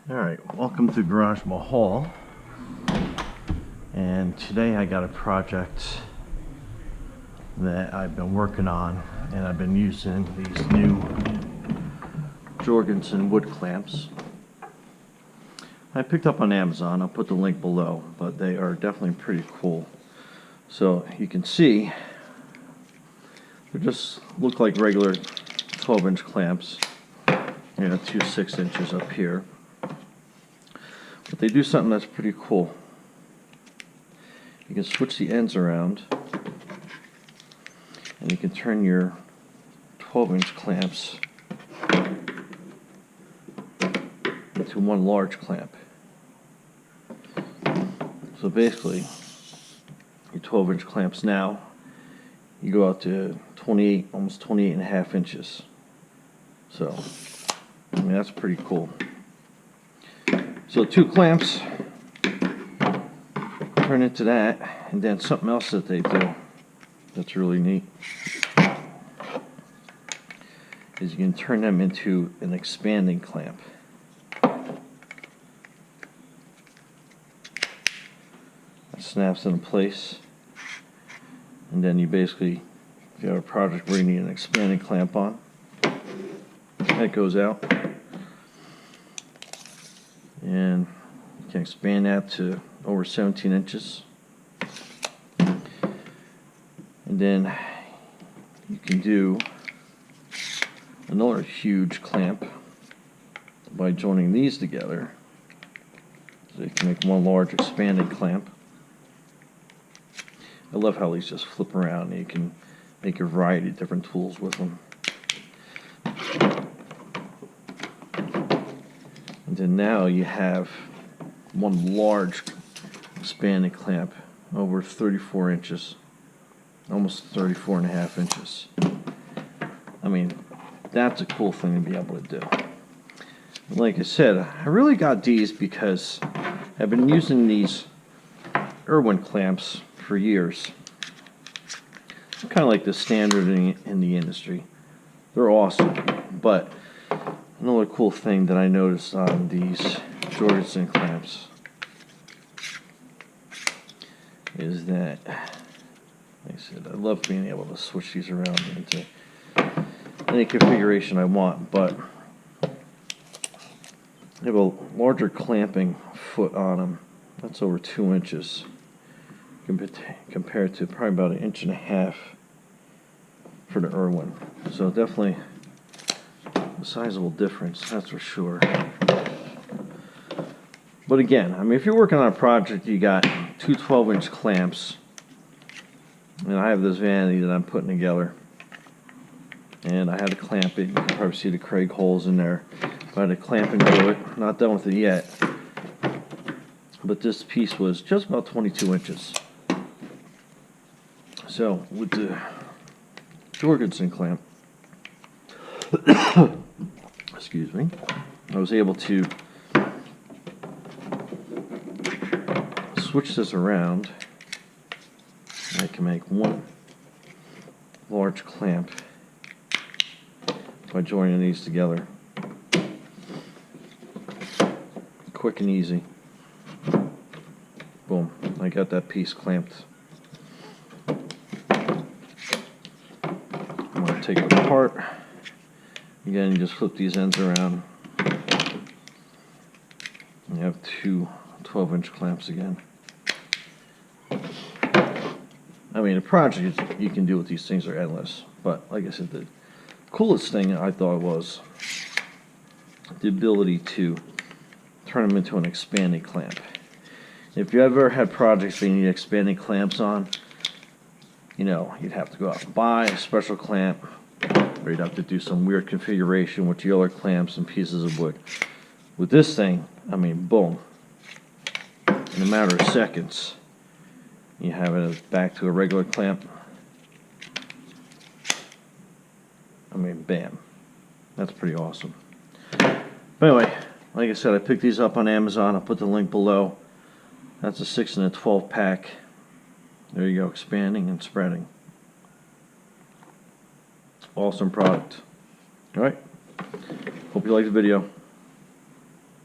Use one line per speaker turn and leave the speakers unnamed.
Alright, welcome to Garage Mahal, and today I got a project that I've been working on, and I've been using these new Jorgensen wood clamps. I picked up on Amazon. I'll put the link below, but they are definitely pretty cool. So you can see they just look like regular 12-inch clamps. You know, 2 6-inches up here. But they do something that's pretty cool. You can switch the ends around, and you can turn your 12-inch clamps into one large clamp. So basically, your 12-inch clamps now, you go out to 28, almost 28 and a half inches. So, I mean, that's pretty cool. So 2 clamps turn into that, and then something else that they do that's really neat is you can turn them into an expanding clamp. That snaps into place, and then you basically, if you have a project where you need an expanding clamp on, that goes out. And you can expand that to over 17 inches. And then you can do another huge clamp by joining these together. So you can make one large expanding clamp. I love how these just flip around, and you can make a variety of different tools with them. And then now you have one large expanding clamp over 34 inches, almost 34 and a half inches. I mean, that's a cool thing to be able to do. Like I said, I really got these because I've been using these Irwin clamps for years. It's kind of like the standard in the industry. They're awesome, but another cool thing that I noticed on these Jorgensen clamps is that, like I said, I love being able to switch these around into any configuration I want, but they have a larger clamping foot on them. That's over 2 inches compared to probably about 1.5 inches for the Irwin. So definitely a sizable difference, that's for sure. But again, I mean, if you're working on a project, you got 2 12-inch clamps, and I have this vanity that I'm putting together, and I had to clamp it. You can probably see the Craig holes in there. I had to clamp into it. Not done with it yet, but this piece was just about 22 inches. So with the Jorgensen clamp, excuse me, I was able to switch this around. I can make one large clamp by joining these together. Quick and easy. Boom, I got that piece clamped. I'm going to take it apart. Again, you just flip these ends around. You have 2 12-inch clamps again. I mean, the projects you can do with these things are endless. But like I said, the coolest thing I thought was the ability to turn them into an expanding clamp. If you ever had projects that you need expanding clamps on, you know, you'd have to go out and buy a special clamp, or you'd have to do some weird configuration with the other clamps and pieces of wood. With this thing, I mean, boom. In a matter of seconds, you have it back to a regular clamp. I mean, bam. That's pretty awesome. But anyway, like I said, I picked these up on Amazon. I'll put the link below. That's a 6 and a 12 pack. There you go, expanding and spreading. Awesome product. Alright, hope you liked the video.